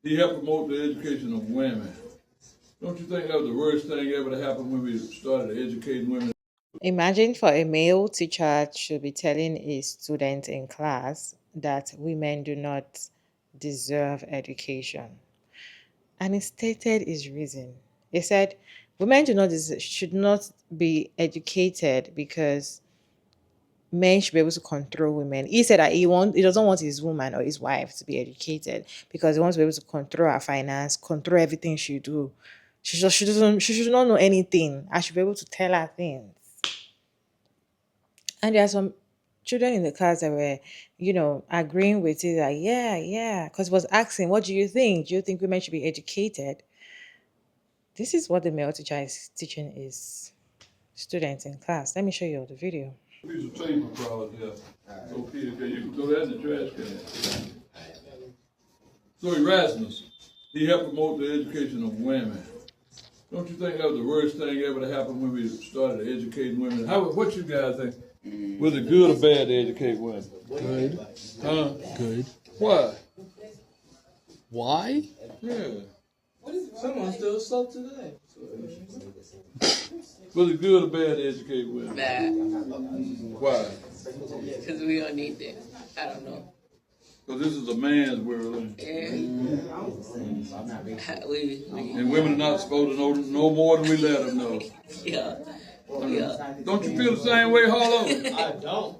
He helped promote the education of women. Don't you think that was the worst thing ever to happen when we started educating women? Imagine for a male teacher to be telling a student in class that women do not deserve education. And he stated his reason. He said women should not be educated because men should be able to control women. He said that he doesn't want his woman or his wife to be educated because he wants to be able to control her finance, control everything she do. She should not know anything. I should be able to tell her things. And there are some children in the class that were, agreeing with it that yeah, because was asking, what do you think? Do you think women should be educated? This is what the male teacher is teaching his students in class. Let me show you the video. Piece of paper across there. So Peter, you can throw that in the trash can. So Erasmus, he helped promote the education of women. Don't you think that was the worst thing ever to happen when we started educating women? What you guys think? Was it good or bad to educate women? Good. Huh? Good. Why? Why? Yeah. Someone still slow today. Was it good or bad to educate women? Bad, Why? because we don't need that. I don't know. Because this is a man's world. Yeah. And women are not supposed to know no more than we let them know. Yeah. Don't you feel the same way, Harlow? I don't.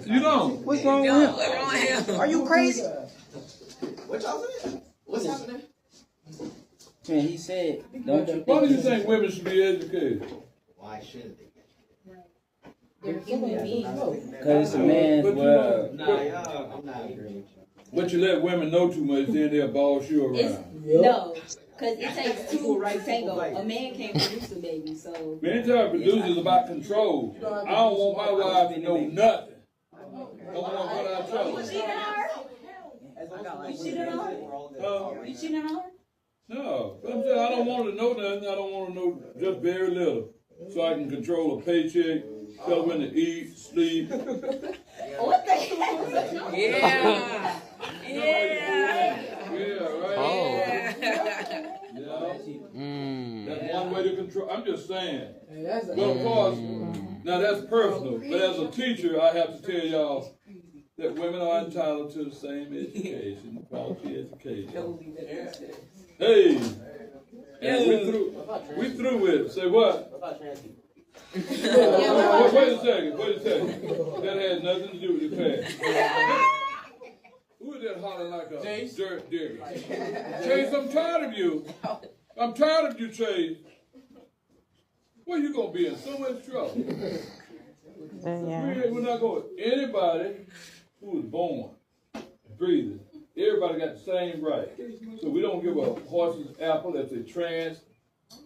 You don't? What's wrong with Yo, him? what's wrong with him? Are you crazy? What y'all saying? What's happening? Man, he said, don't you Why do think you think women should be educated? Why should they? They're human beings. because it's a man's But you world. Nah, y'all, I'm not agreeing with you. But you let women know too much, then they'll boss you It's, around. no, because it takes two to tango. A man can't produce a baby, so Many times producers about control. I don't want my wife to know nothing. I don't want what I tell you her. cheating on her? You cheating on her? You cheating on her? No, but I'm saying I don't want her to know nothing. I don't want her to know just very little. So I can control a paycheck, tell her when to eat, sleep. What the hell? Yeah. Yeah. Yeah, right? Oh. Yeah. That's one way to control. I'm just saying. But of course, now that's personal. But as a teacher, I have to tell y'all that women are entitled to the same education, quality education. Hey, and we through with it. Say what? Wait a second. That has nothing to do with the past. Who is that hollering like a dirt digger? Chase, I'm tired of you. I'm tired of you, Chase. Where you gonna be in so much trouble? We're not going. Anybody who was born and breathing, everybody got the same right. So we don't give a horse's apple if they trans,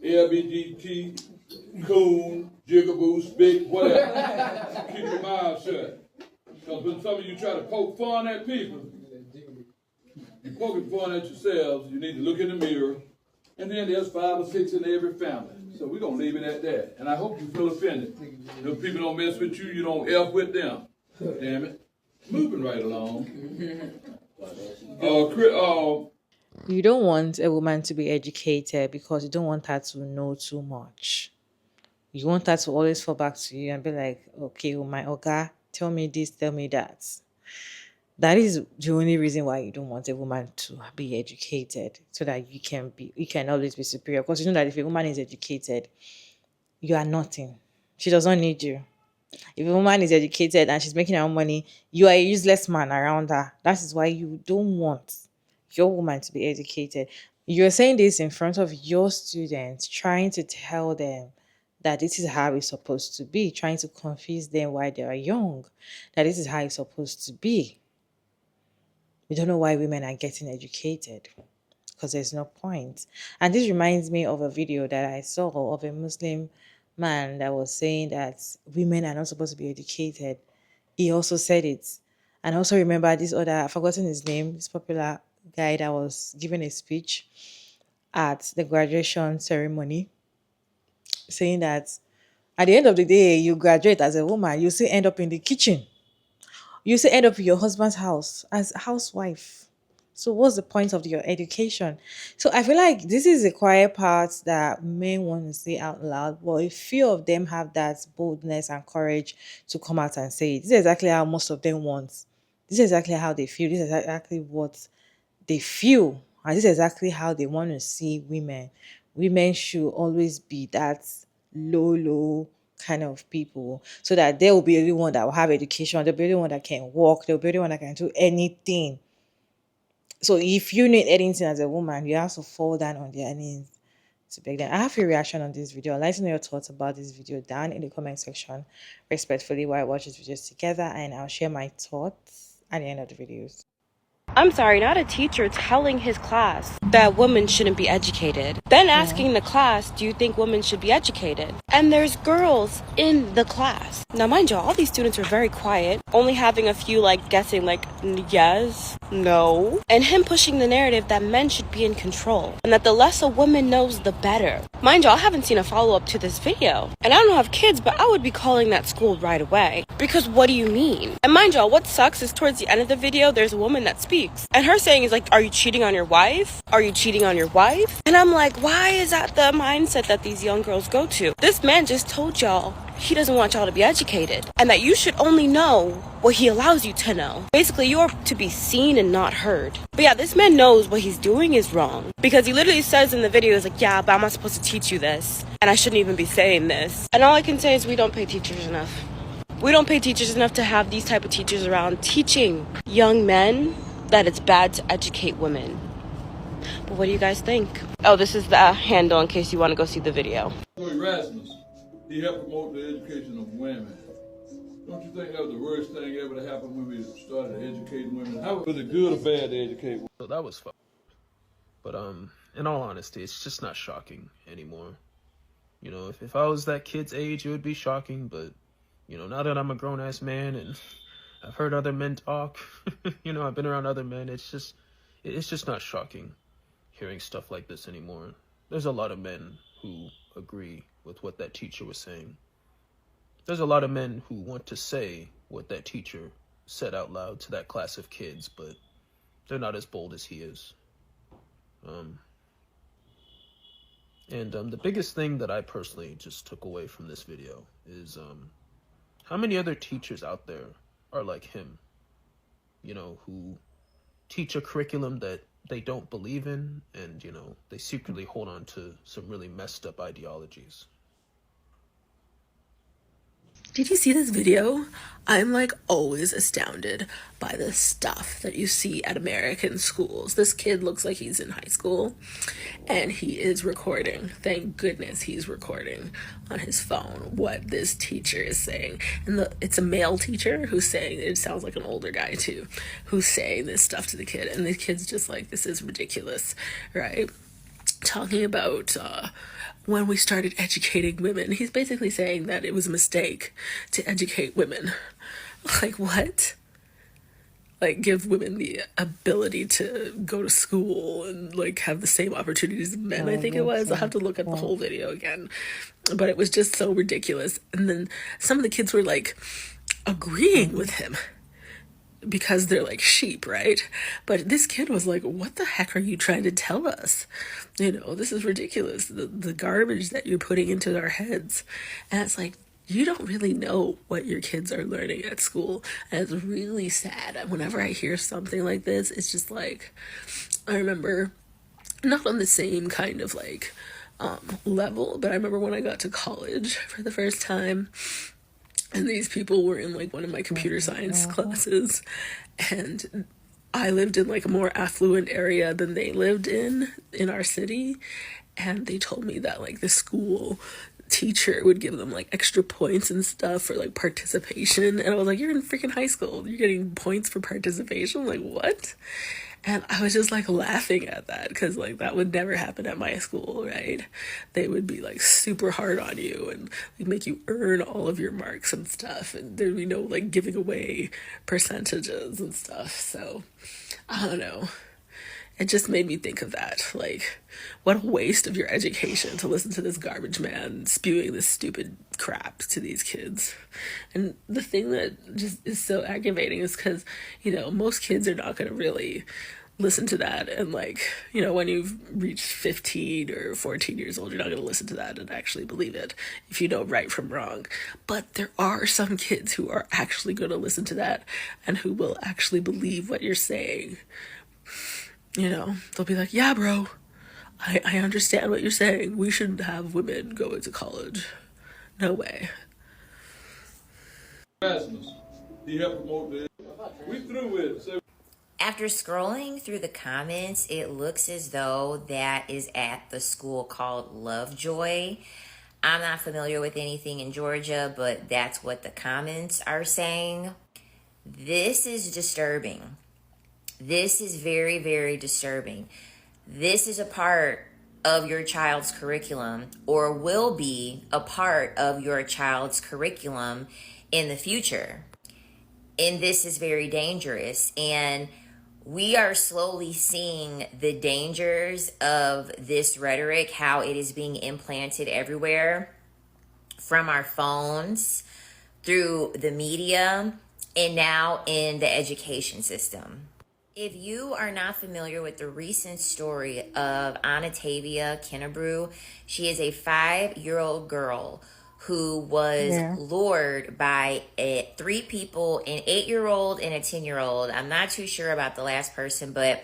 LBGT, coon, jigaboo, spick, whatever. Keep your mouth shut. Because when some of you try to poke fun at people, you're poking fun at yourselves. You need to look in the mirror. And then there's 5 or 6 in every family. So we're going to leave it at that. And I hope you feel offended. If people don't mess with you, you don't F with them. Damn it. Moving right along. You don't want a woman to be educated because you don't want her to know too much. You want her to always fall back to you and be like, okay, well, my Oga, tell me this, tell me that. That is the only reason why you don't want a woman to be educated, so that you can always be superior. Because you know that if a woman is educated, you are nothing. She does not need you. If a woman is educated and she's making her own money, you are a useless man around her. That is why you don't want your woman to be educated. You're saying this in front of your students, trying to tell them that this is how it's supposed to be, trying to confuse them while they are young, that this is how it's supposed to be. We don't know why women are getting educated because there's no point. And this reminds me of a video that I saw of a Muslim man that was saying that women are not supposed to be educated. He also said it. And I also remember this other, I've forgotten his name, this popular guy that was giving a speech at the graduation ceremony, saying that at the end of the day, you graduate as a woman, you still end up in the kitchen. You still end up in your husband's house as a housewife. So what's the point of your education? So I feel like this is a quiet part that men want to say out loud, but a few of them have that boldness and courage to come out and say it. This is exactly how most of them want. This is exactly how they feel. This is exactly what they feel. And this is exactly how they want to see women. Women should always be that low kind of people, so that they will be the one that will have education, they'll be the one that can walk, they'll be the one that can do anything. So if you need anything as a woman, you have to fall down on their knees to beg them. I have your reaction on this video. I'd like to know your thoughts about this video down in the comment section respectfully while I watch these videos together, and I'll share my thoughts at the end of the videos. I'm sorry, not a teacher telling his class that women shouldn't be educated. Then asking the class, do you think women should be educated? And there's girls in the class. Now, mind you, all these students are very quiet, only having a few guessing yes, no. And him pushing the narrative that men should be in control and that the less a woman knows, the better. Mind you, I haven't seen a follow-up to this video. And I don't have kids, but I would be calling that school right away. Because what do you mean? And mind y'all, what sucks is towards the end of the video, there's a woman that speaks. And her saying is are you cheating on your wife? Are you cheating on your wife? And I'm like, why is that the mindset that these young girls go to? This man just told y'all he doesn't want y'all to be educated. And that you should only know what he allows you to know. Basically, you're to be seen and not heard. But yeah, this man knows what he's doing is wrong. Because he literally says in the video, is yeah, but I'm not supposed to teach you this. And I shouldn't even be saying this. And all I can say is we don't pay teachers enough. We don't pay teachers enough to have these type of teachers around teaching young men that it's bad to educate women. But what do you guys think? Oh, this is the handle in case you want to go see the video. So Erasmus, he helped promote the education of women. Don't you think that was the worst thing ever to happen when we started educating women? How was it good or bad to educate women? So that was fun. But in all honesty, it's just not shocking anymore. You know, if I was that kid's age, it would be shocking, but you know, now that I'm a grown-ass man and I've heard other men talk, you know, I've been around other men, it's just not shocking hearing stuff like this anymore. There's a lot of men who agree with what that teacher was saying. There's a lot of men who want to say what that teacher said out loud to that class of kids, but they're not as bold as he is. The biggest thing that I personally just took away from this video is how many other teachers out there are like him, you know, who teach a curriculum that they don't believe in, and, you know, they secretly hold on to some really messed up ideologies. Did you see this video? I'm always astounded by the stuff that you see at American schools. This kid looks like he's in high school and he is recording. Thank goodness he's recording on his phone what this teacher is saying. And it's a male teacher who's saying, it sounds like an older guy too, who's saying this stuff to the kid. And the kid's just like, this is ridiculous, right? Talking about when we started educating women. He's basically saying that it was a mistake to educate women. What? Give women the ability to go to school and have the same opportunities as men. I think it was. I'll have to look at the whole video again. But it was just so ridiculous. And then some of the kids were agreeing with him, because they're sheep, right? But this kid was like, what the heck are you trying to tell us? You know, this is ridiculous. The garbage that you're putting into our heads. And it's you don't really know what your kids are learning at school. And it's really sad. Whenever I hear something like this, it's just I remember, not on the same kind of level, but I remember when I got to college for the first time, and these people were in one of my computer science classes, and I lived in a more affluent area than they lived in our city, and they told me that the school teacher would give them extra points and stuff for participation, and I was you're in freaking high school, you're getting points for participation? What? And I was just laughing at that, because that would never happen at my school, right? They would be super hard on you and make you earn all of your marks and stuff, and there'd be no giving away percentages and stuff. So I don't know. It just made me think of that. What a waste of your education to listen to this garbage man spewing this stupid crap to these kids. And the thing that just is so aggravating is because, most kids are not going to really listen to that. And like, you know, when you've reached 15 or 14 years old, you're not going to listen to that and actually believe it if you know right from wrong. But there are some kids who are actually going to listen to that and who will actually believe what you're saying. You know, they'll be like, yeah, bro, I understand what you're saying. We shouldn't have women going to college. No way. He helped promote the. We through with it. So After scrolling through the comments, it looks as though that is at the school called Lovejoy. I'm not familiar with anything in Georgia, but that's what the comments are saying. This is disturbing. This is very, very disturbing. This is a part of your child's curriculum, or will be a part of your child's curriculum in the future. And this is very dangerous. And we are slowly seeing the dangers of this rhetoric, how it is being implanted everywhere, from our phones, through the media, and now in the education system. If you are not familiar with the recent story of Anatavia Kennebrew, she is a 5-year-old girl who was lured by 3 people, an 8-year-old and a 10-year-old. I'm not too sure about the last person, but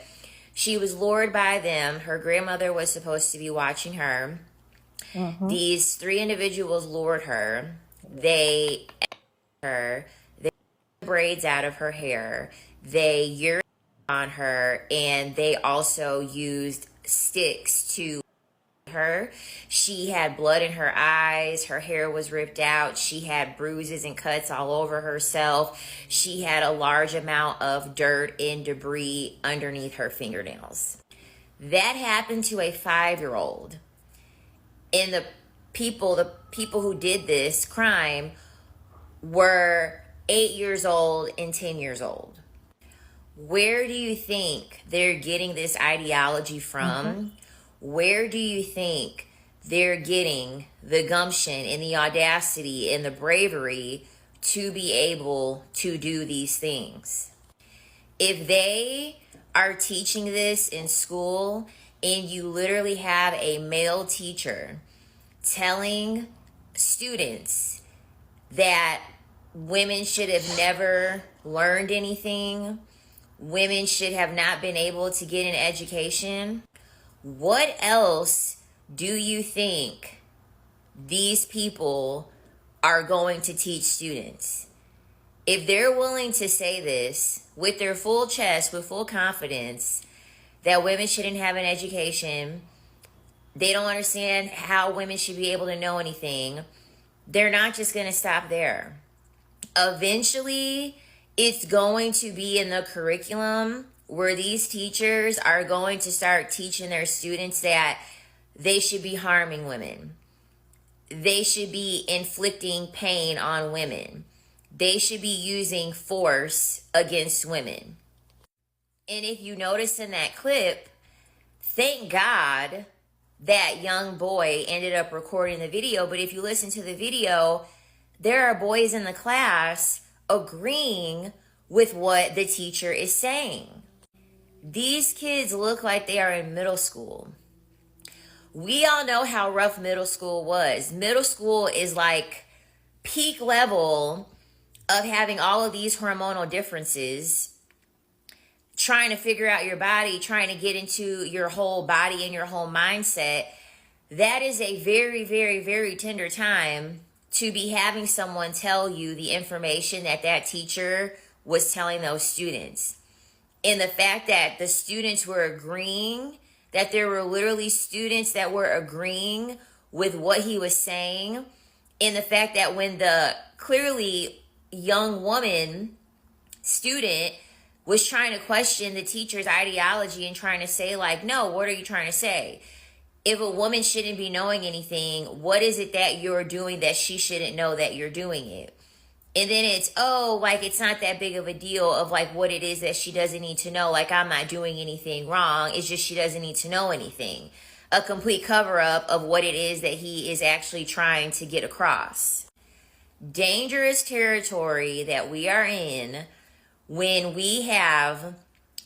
she was lured by them. Her grandmother was supposed to be watching her. These 3 individuals lured her. They took braids out of her hair. They urinated on her, and they also used sticks to her. She had blood in her eyes. Her hair was ripped out. She had bruises and cuts all over herself. She had a large amount of dirt and debris underneath her fingernails. That happened to a 5-year-old. And the people who did this crime were 8 years old and 10 years old. Where do you think they're getting this ideology from? Where do you think they're getting the gumption and the audacity and the bravery to be able to do these things? If they are teaching this in school and you literally have a male teacher telling students that women should have never learned anything, women should have not been able to get an education, what else do you think these people are going to teach students? If they're willing to say this with their full chest, with full confidence, that women shouldn't have an education, they don't understand how women should be able to know anything, they're not just going to stop there. Eventually, it's going to be in the curriculum where these teachers are going to start teaching their students that they should be harming women. They should be inflicting pain on women. They should be using force against women. And if you notice in that clip, thank God that young boy ended up recording the video. But if you listen to the video, there are boys in the class agreeing with what the teacher is saying. These kids look like they are in middle school. We all know how rough middle school was. Middle school is like peak level of having all of these hormonal differences, trying to figure out your body, trying to get into your whole body and your whole mindset. That is a very, very, very tender time to be having someone tell you the information that that teacher was telling those students. And the fact that the students were agreeing, that there were literally students that were agreeing with what he was saying. And the fact that when the clearly young woman student was trying to question the teacher's ideology and trying to say like, no, what are you trying to say? If a woman shouldn't be knowing anything, what is it that you're doing that she shouldn't know that you're doing it? And then it's, oh, like, it's not that big of a deal of, like, what it is that she doesn't need to know. Like, I'm not doing anything wrong. It's just she doesn't need to know anything. A complete cover-up of what it is that he is actually trying to get across. Dangerous territory that we are in when we have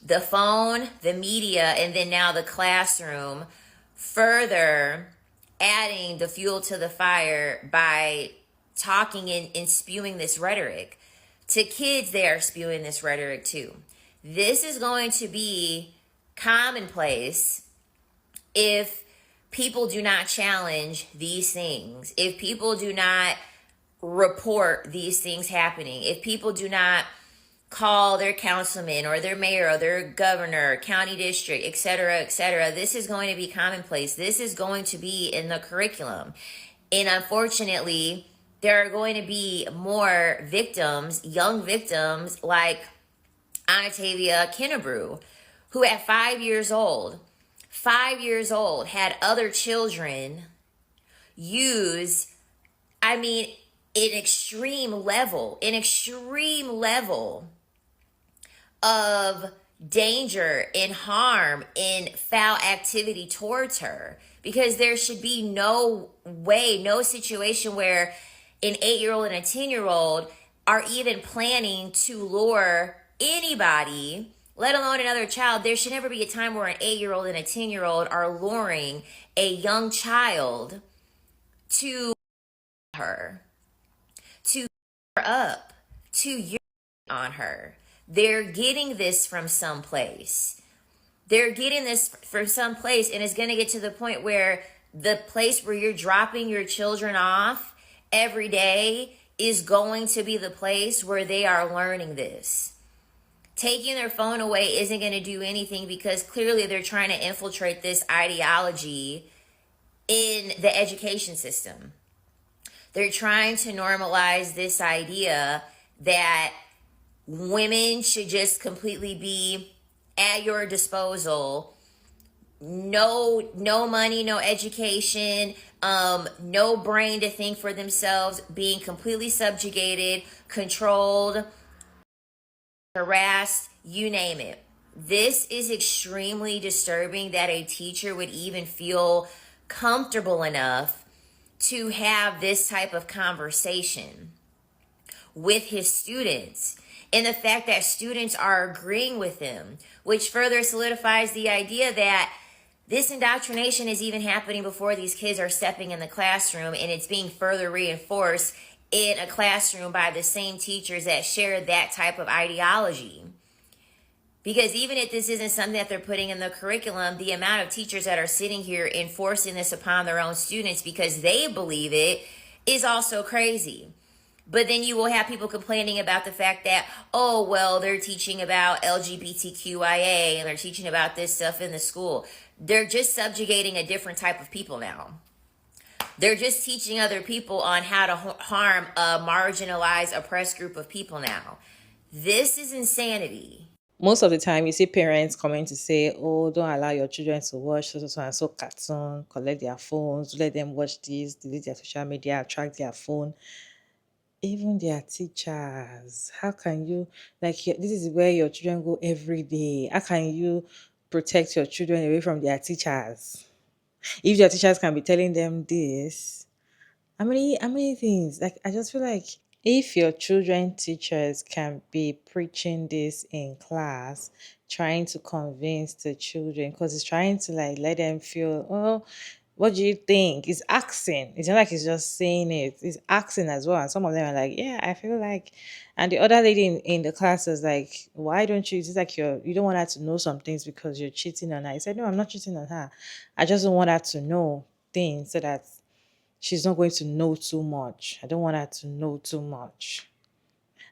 the phone, the media, and then now the classroom, further adding the fuel to the fire by talking and spewing this rhetoric. To kids, they are spewing this rhetoric too. This is going to be commonplace if people do not challenge these things, if people do not report these things happening, if people do not call their councilman or their mayor or their governor, county district, etc., etc. This is going to be commonplace. This is going to be in the curriculum. And unfortunately, there are going to be more victims, young victims like Anatavia Kennebrew, who at 5 years old, had other children use, an extreme level of danger and harm and foul activity towards her, because there should be no way, no situation where an 8-year-old and a 10-year-old are even planning to lure anybody, let alone another child. There should never be a time where an 8-year-old and a 10-year-old are luring a young child to her, to her up, to urinate on her. They're getting this from someplace. And it's going to get to the point where the place where you're dropping your children off every day is going to be the place where they are learning this. Taking their phone away isn't going to do anything, because clearly they're trying to infiltrate this ideology in the education system. They're trying to normalize this idea that women should just completely be at your disposal. No money, no education, no brain to think for themselves, being completely subjugated, controlled, harassed, you name it. This is extremely disturbing that a teacher would even feel comfortable enough to have this type of conversation with his students. And the fact that students are agreeing with him, which further solidifies the idea that this indoctrination is even happening before these kids are stepping in the classroom, and it's being further reinforced in a classroom by the same teachers that share that type of ideology. Because even if this isn't something that they're putting in the curriculum, the amount of teachers that are sitting here enforcing this upon their own students because they believe it is also crazy. But then you will have people complaining about the fact that, oh, well, they're teaching about LGBTQIA and they're teaching about this stuff in the school. They're just subjugating a different type of people now. They're just teaching other people on how to harm a marginalized, oppressed group of people now. This is insanity. Most of the time, you see parents coming to say, oh, don't allow your children to watch so and so cartoon, collect their phones, let them watch this, delete their social media, track their phone. Even their teachers, how can you, this is where your children go every day. How can you protect your children away from their teachers? If your teachers can be telling them this, how many things? I just feel like if your children teachers can be preaching this in class, trying to convince the children, because it's trying to let them feel, oh, what do you think? It's asking. It's not like it's just saying it. It's asking as well. And some of them are like, yeah, I feel like. And the other lady in the class is like, why don't you? It's like you don't want her to know some things because you're cheating on her. I said, no, I'm not cheating on her. I just don't want her to know things so that she's not going to know too much. I don't want her to know too much.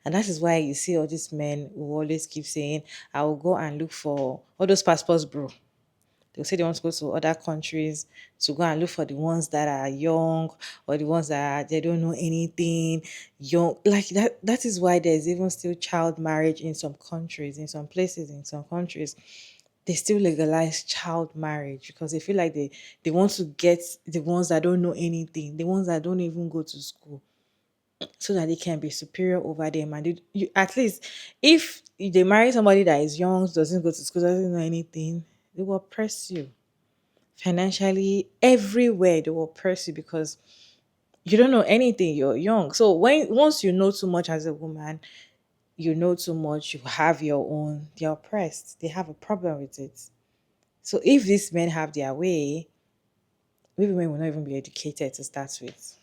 And that is why you see all these men who always keep saying, I will go and look for all those passports, bro. They'll say they want to go to other countries to go and look for the ones that are young or the ones that they don't know anything. Young, like that is why there's even still child marriage in some countries, in some places, in some countries. They still legalize child marriage because they feel like they want to get the ones that don't know anything, the ones that don't even go to school, so that they can be superior over them. And at least if they marry somebody that is young, doesn't go to school, doesn't know anything, they will oppress you financially, everywhere. They will oppress you because you don't know anything, you're young. So once you know too much as a woman, you know too much, you have your own, they're oppressed. They have a problem with it. So if these men have their way, we women will not even be educated to start with.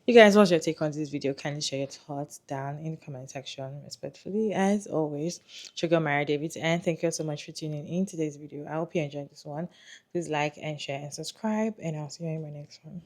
You guys, what's your take on this video? Kindly share your thoughts down in the comment section. Respectfully, as always, Sugar Mara David, and thank you so much for tuning in today's video. I hope you enjoyed this one. Please like and share and subscribe, and I'll see you in my next one.